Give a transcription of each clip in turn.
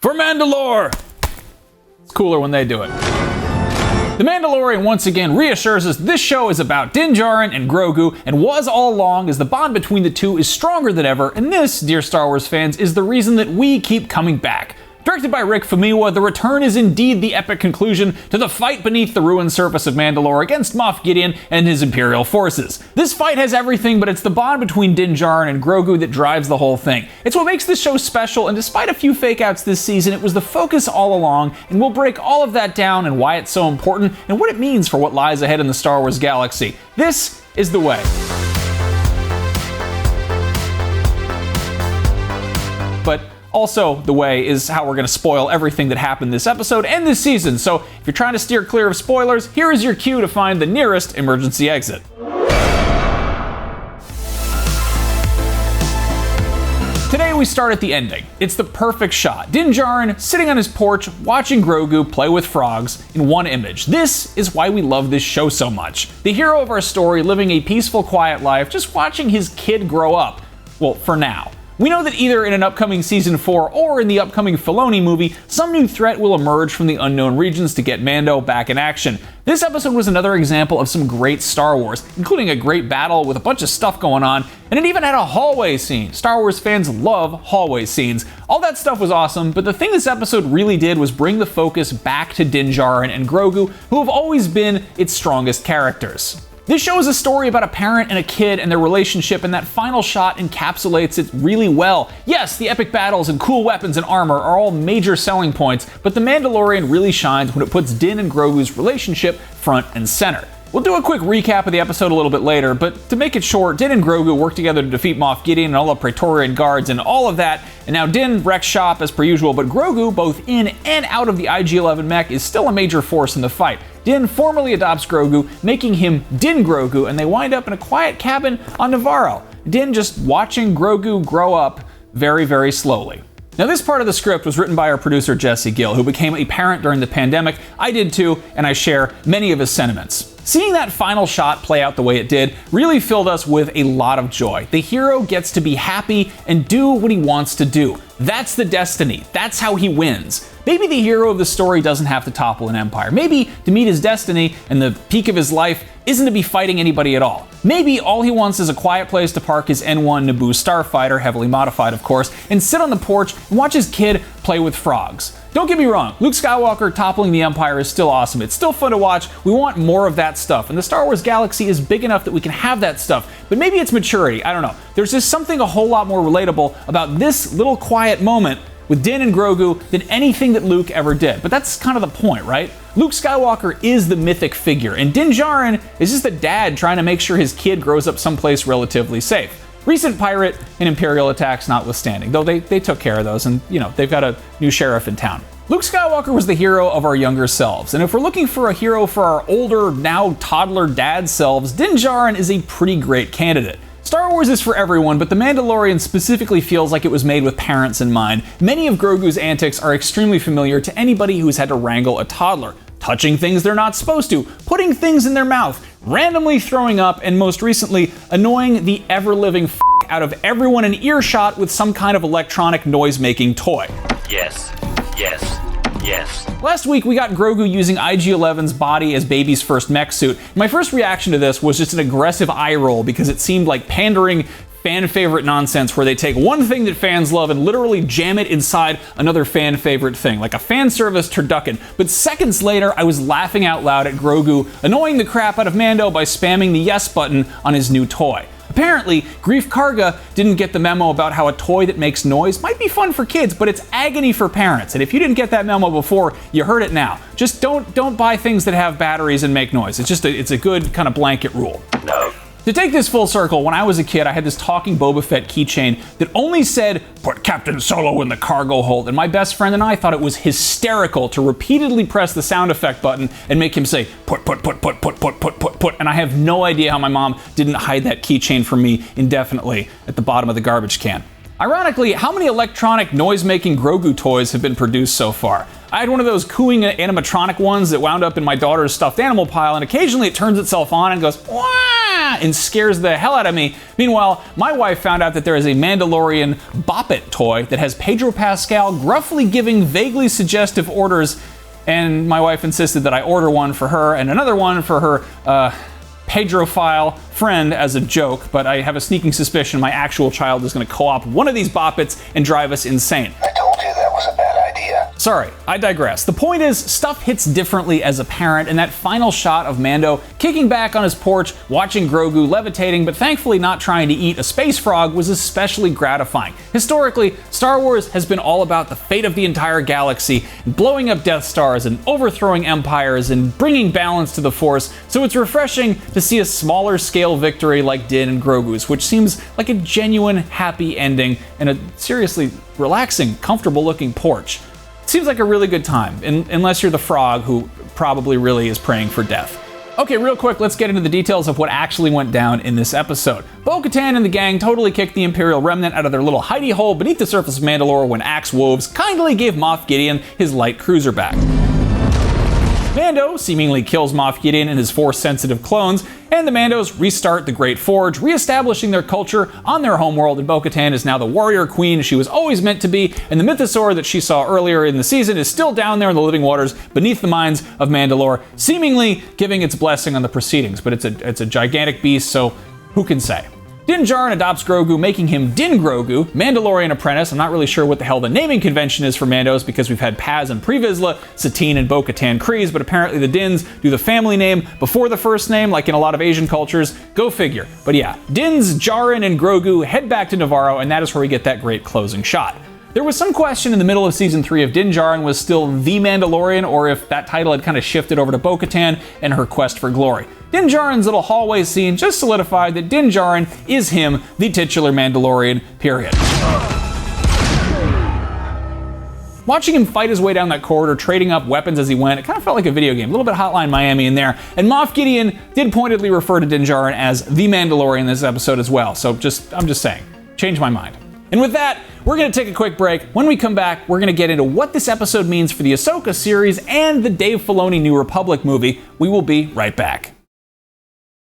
For Mandalore! It's cooler when they do it. The Mandalorian once again reassures us this show is about Din Djarin and Grogu, and was all along, as the bond between the two is stronger than ever, and this, dear Star Wars fans, is the reason that we keep coming back. Directed by Rick Famuyiwa, the return is indeed the epic conclusion to the fight beneath the ruined surface of Mandalore against Moff Gideon and his Imperial forces. This fight has everything, but it's the bond between Din Djarin and Grogu that drives the whole thing. It's what makes this show special, and despite a few fake-outs this season, it was the focus all along, and we'll break all of that down and why it's so important, and what it means for what lies ahead in the Star Wars galaxy. This is The Way. But also, The Way is how we're going to spoil everything that happened this episode and this season, so if you're trying to steer clear of spoilers, here is your cue to find the nearest emergency exit. Today we start at the ending. It's the perfect shot. Din Djarin sitting on his porch watching Grogu play with frogs in one image. This is why we love this show so much. The hero of our story living a peaceful, quiet life, just watching his kid grow up. Well, for now. We know that either in an upcoming Season 4 or in the upcoming Filoni movie, some new threat will emerge from the unknown regions to get Mando back in action. This episode was another example of some great Star Wars, including a great battle with a bunch of stuff going on, and it even had a hallway scene. Star Wars fans love hallway scenes. All that stuff was awesome, but the thing this episode really did was bring the focus back to Din Djarin and Grogu, who have always been its strongest characters. This show is a story about a parent and a kid and their relationship, and that final shot encapsulates it really well. Yes, the epic battles and cool weapons and armor are all major selling points, but The Mandalorian really shines when it puts Din and Grogu's relationship front and center. We'll do a quick recap of the episode a little bit later, but to make it short, Din and Grogu work together to defeat Moff Gideon and all the Praetorian guards and all of that, and now Din wrecks shop as per usual, but Grogu, both in and out of the IG-11 mech, is still a major force in the fight. Din formally adopts Grogu, making him Din Grogu, and they wind up in a quiet cabin on Nevarro. Din just watching Grogu grow up very, very slowly. Now, this part of the script was written by our producer Jesse Gill, who became a parent during the pandemic. I did too, and I share many of his sentiments. Seeing that final shot play out the way it did really filled us with a lot of joy. The hero gets to be happy and do what he wants to do. That's the destiny. That's how he wins. Maybe the hero of the story doesn't have to topple an empire. Maybe to meet his destiny and the peak of his life isn't to be fighting anybody at all. Maybe all he wants is a quiet place to park his N1 Naboo starfighter, heavily modified of course, and sit on the porch and watch his kid play with frogs. Don't get me wrong, Luke Skywalker toppling the Empire is still awesome. It's still fun to watch. We want more of that stuff, and the Star Wars galaxy is big enough that we can have that stuff. But maybe it's maturity, I don't know. There's just something a whole lot more relatable about this little quiet moment with Din and Grogu than anything that Luke ever did. But that's kind of the point, right? Luke Skywalker is the mythic figure, and Din Djarin is just a dad trying to make sure his kid grows up someplace relatively safe. Recent pirate and Imperial attacks notwithstanding, though they took care of those, and they've got a new sheriff in town. Luke Skywalker was the hero of our younger selves, and if we're looking for a hero for our older, now toddler dad selves, Din Djarin is a pretty great candidate. Star Wars is for everyone, but The Mandalorian specifically feels like it was made with parents in mind. Many of Grogu's antics are extremely familiar to anybody who's had to wrangle a toddler. Touching things they're not supposed to, putting things in their mouth, randomly throwing up, and most recently, annoying the ever-living out of everyone in earshot with some kind of electronic noise-making toy. Yes. Yes. Yes. Last week, we got Grogu using IG-11's body as baby's first mech suit. My first reaction to this was just an aggressive eye roll because it seemed like pandering fan favorite nonsense where they take one thing that fans love and literally jam it inside another fan favorite thing, like a fan service turducken. But seconds later, I was laughing out loud at Grogu annoying the crap out of Mando by spamming the yes button on his new toy. Apparently, Greef Karga didn't get the memo about how a toy that makes noise might be fun for kids, but it's agony for parents. And if you didn't get that memo before, you heard it now. Just don't buy things that have batteries and make noise. It's a good kind of blanket rule. No. To take this full circle, when I was a kid, I had this talking Boba Fett keychain that only said, "Put Captain Solo in the cargo hold," and my best friend and I thought it was hysterical to repeatedly press the sound effect button and make him say, "Put," and I have no idea how my mom didn't hide that keychain from me indefinitely at the bottom of the garbage can. Ironically, how many electronic noise-making Grogu toys have been produced so far? I had one of those cooing animatronic ones that wound up in my daughter's stuffed animal pile, and occasionally it turns itself on and goes, wah, and scares the hell out of me. Meanwhile, my wife found out that there is a Mandalorian Bop It toy that has Pedro Pascal gruffly giving vaguely suggestive orders, and my wife insisted that I order one for her and another one for her Pedrophile friend as a joke, but I have a sneaking suspicion my actual child is going to co-op one of these Bop Its and drive us insane. I told you that was a bad idea. Sorry, I digress. The point is, stuff hits differently as a parent, and that final shot of Mando kicking back on his porch, watching Grogu levitating, but thankfully not trying to eat a space frog was especially gratifying. Historically, Star Wars has been all about the fate of the entire galaxy, blowing up Death Stars and overthrowing empires and bringing balance to the Force, so it's refreshing to see a smaller scale victory like Din and Grogu's, which seems like a genuine happy ending and a seriously relaxing, comfortable looking porch. Seems like a really good time, unless you're the frog who probably really is praying for death. Okay, real quick, let's get into the details of what actually went down in this episode. Bo-Katan and the gang totally kicked the Imperial remnant out of their little hidey hole beneath the surface of Mandalore when Axe Woves kindly gave Moff Gideon his light cruiser back. Mando seemingly kills Moff Gideon and his Force-sensitive clones, and the Mandos restart the Great Forge, re-establishing their culture on their homeworld, and Bo-Katan is now the warrior queen she was always meant to be, and the Mythosaur that she saw earlier in the season is still down there in the living waters beneath the mines of Mandalore, seemingly giving its blessing on the proceedings, but it's a gigantic beast, so who can say? Din Djarin adopts Grogu, making him Din Grogu, Mandalorian apprentice. I'm not really sure what the hell the naming convention is for Mandos because we've had Paz and Pre Vizsla, Satine and Bo-Katan Kryze, but apparently the Dins do the family name before the first name, like in a lot of Asian cultures. Go figure. But yeah, Din's Djarin and Grogu head back to Nevarro, and that is where we get that great closing shot. There was some question in the middle of Season 3 if Din Djarin was still the Mandalorian or if that title had kind of shifted over to Bo-Katan and her quest for glory. Din Djarin's little hallway scene just solidified that Din Djarin is him, the titular Mandalorian, period. Watching him fight his way down that corridor, trading up weapons as he went, it kind of felt like a video game, a little bit Hotline Miami in there. And Moff Gideon did pointedly refer to Din Djarin as the Mandalorian in this episode as well, so I'm just saying, change my mind. And with that, we're going to take a quick break. When we come back, we're going to get into what this episode means for the Ahsoka series and the Dave Filoni New Republic movie. We will be right back.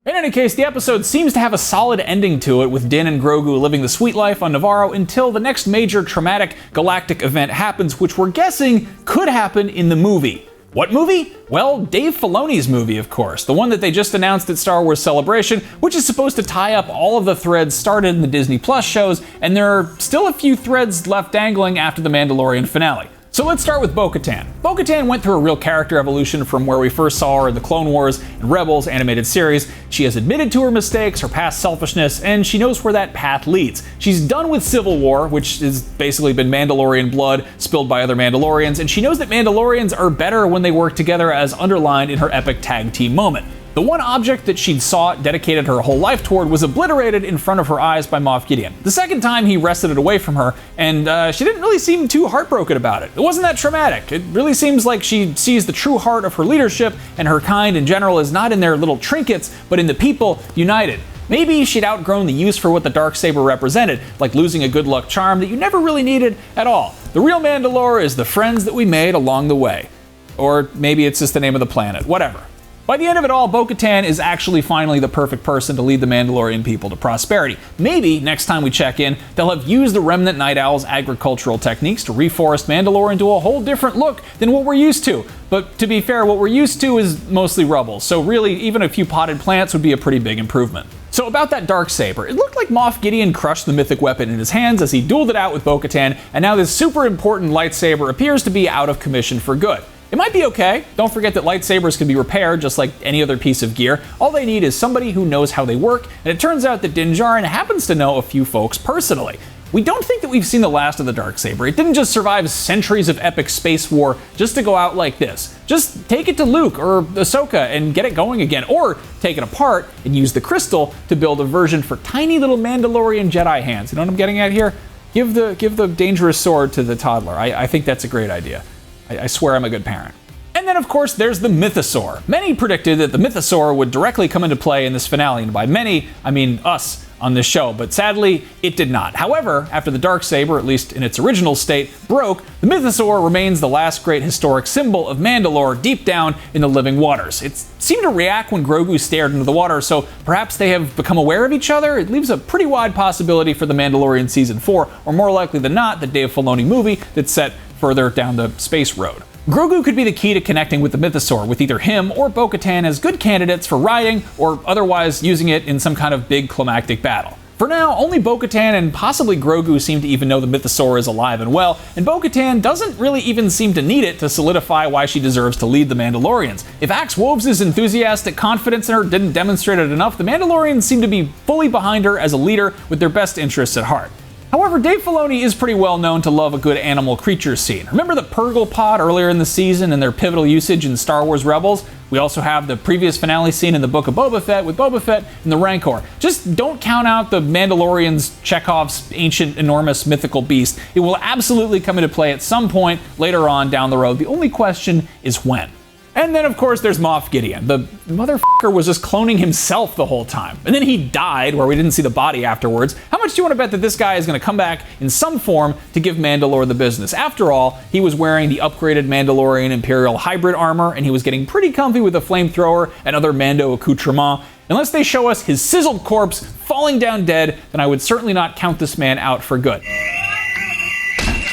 In any case, the episode seems to have a solid ending to it, with Din and Grogu living the sweet life on Nevarro until the next major traumatic galactic event happens, which we're guessing could happen in the movie. What movie? Well, Dave Filoni's movie, of course, the one that they just announced at Star Wars Celebration, which is supposed to tie up all of the threads started in the Disney Plus shows, and there are still a few threads left dangling after the Mandalorian finale. So let's start with Bo-Katan. Bo-Katan went through a real character evolution from where we first saw her in the Clone Wars and Rebels animated series. She has admitted to her mistakes, her past selfishness, and she knows where that path leads. She's done with Civil War, which has basically been Mandalorian blood spilled by other Mandalorians, and she knows that Mandalorians are better when they work together, as underlined in her epic tag team moment. The one object that she'd sought, dedicated her whole life toward, was obliterated in front of her eyes by Moff Gideon. The second time, he wrested it away from her, and she didn't really seem too heartbroken about it. It wasn't that traumatic. It really seems like she sees the true heart of her leadership, and her kind in general is not in their little trinkets, but in the people united. Maybe she'd outgrown the use for what the Darksaber represented, like losing a good luck charm that you never really needed at all. The real Mandalore is the friends that we made along the way. Or maybe it's just the name of the planet, whatever. By the end of it all, Bo-Katan is actually finally the perfect person to lead the Mandalorian people to prosperity. Maybe, next time we check in, they'll have used the Remnant Night Owl's agricultural techniques to reforest Mandalore into a whole different look than what we're used to. But to be fair, what we're used to is mostly rubble, so really, even a few potted plants would be a pretty big improvement. So about that Darksaber, it looked like Moff Gideon crushed the mythic weapon in his hands as he dueled it out with Bo-Katan, and now this super important lightsaber appears to be out of commission for good. It might be okay. Don't forget that lightsabers can be repaired just like any other piece of gear. All they need is somebody who knows how they work, and it turns out that Din Djarin happens to know a few folks personally. We don't think that we've seen the last of the Darksaber. It didn't just survive centuries of epic space war just to go out like this. Just take it to Luke or Ahsoka and get it going again, or take it apart and use the crystal to build a version for tiny little Mandalorian Jedi hands. You know what I'm getting at here? Give the dangerous sword to the toddler. I think that's a great idea. I swear I'm a good parent. And then, of course, there's the Mythosaur. Many predicted that the Mythosaur would directly come into play in this finale, and by many, I mean us on this show, but sadly, it did not. However, after the Darksaber, at least in its original state, broke, the Mythosaur remains the last great historic symbol of Mandalore deep down in the living waters. It seemed to react when Grogu stared into the water, so perhaps they have become aware of each other. It leaves a pretty wide possibility for The Mandalorian Season 4, or more likely than not, the Dave Filoni movie that's set further down the space road. Grogu could be the key to connecting with the Mythosaur, with either him or Bo-Katan as good candidates for riding, or otherwise using it in some kind of big climactic battle. For now, only Bo-Katan and possibly Grogu seem to even know the Mythosaur is alive and well, and Bo-Katan doesn't really even seem to need it to solidify why she deserves to lead the Mandalorians. If Axe Woves' enthusiastic confidence in her didn't demonstrate it enough, the Mandalorians seem to be fully behind her as a leader with their best interests at heart. However, Dave Filoni is pretty well known to love a good animal creature scene. Remember the Purgle Pod earlier in the season and their pivotal usage in Star Wars Rebels? We also have the previous finale scene in the Book of Boba Fett with Boba Fett and the Rancor. Just don't count out the Mandalorian's Chekhov's ancient, enormous, mythical beast. It will absolutely come into play at some point later on down the road. The only question is when. And then, of course, there's Moff Gideon. The motherfucker was just cloning himself the whole time. And then he died, where we didn't see the body afterwards. How much do you want to bet that this guy is going to come back in some form to give Mandalore the business? After all, he was wearing the upgraded Mandalorian Imperial hybrid armor, and he was getting pretty comfy with a flamethrower and other Mando accoutrements. Unless they show us his sizzled corpse falling down dead, then I would certainly not count this man out for good.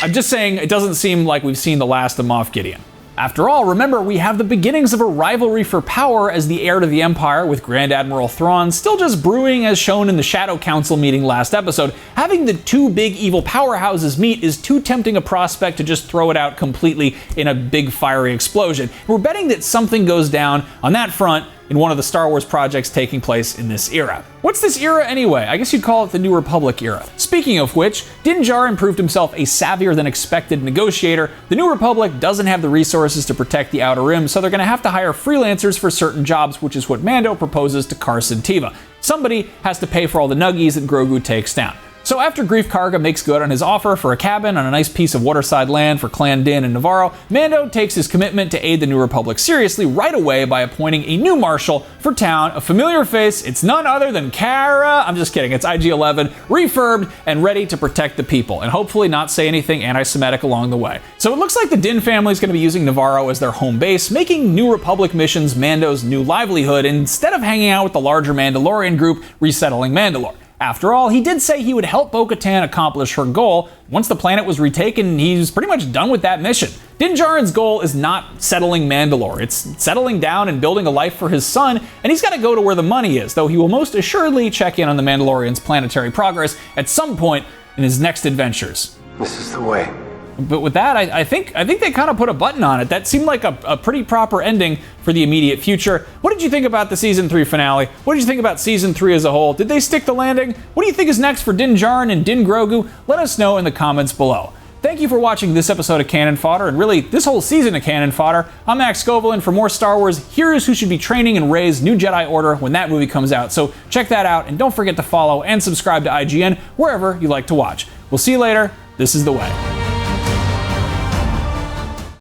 I'm just saying, it doesn't seem like we've seen the last of Moff Gideon. After all, remember, we have the beginnings of a rivalry for power as the heir to the Empire, with Grand Admiral Thrawn still just brewing as shown in the Shadow Council meeting last episode. Having the two big evil powerhouses meet is too tempting a prospect to just throw it out completely in a big fiery explosion. We're betting that something goes down on that front in one of the Star Wars projects taking place in this era. What's this era anyway? I guess you'd call it the New Republic era. Speaking of which, Din Djarin proved himself a savvier than expected negotiator. The New Republic doesn't have the resources to protect the Outer Rim, so they're gonna have to hire freelancers for certain jobs, which is what Mando proposes to Carson Teva. Somebody has to pay for all the nuggies that Grogu takes down. So after Greef Karga makes good on his offer for a cabin on a nice piece of waterside land for Clan Din and Nevarro, Mando takes his commitment to aid the New Republic seriously right away by appointing a new marshal for town, a familiar face. It's none other than Cara. I'm just kidding, it's IG-11, refurbed and ready to protect the people, and hopefully not say anything anti-Semitic along the way. So it looks like the Din family is going to be using Nevarro as their home base, making New Republic missions Mando's new livelihood instead of hanging out with the larger Mandalorian group resettling Mandalore. After all, he did say he would help Bo-Katan accomplish her goal. Once the planet was retaken, he's pretty much done with that mission. Din Djarin's goal is not settling Mandalore. It's settling down and building a life for his son, and he's got to go to where the money is, though he will most assuredly check in on the Mandalorian's planetary progress at some point in his next adventures. This is the way. But with that, I think they kind of put a button on it. That seemed like a pretty proper ending for the immediate future. What did you think about the Season 3 finale? What did you think about Season 3 as a whole? Did they stick the landing? What do you think is next for Din Djarin and Din Grogu? Let us know in the comments below. Thank you for watching this episode of Canon Fodder, and really, this whole season of Canon Fodder. I'm Max Scoville, and for more Star Wars, here's who should be training in Rey's New Jedi Order when that movie comes out. So check that out, and don't forget to follow and subscribe to IGN wherever you like to watch. We'll see you later. This is the way.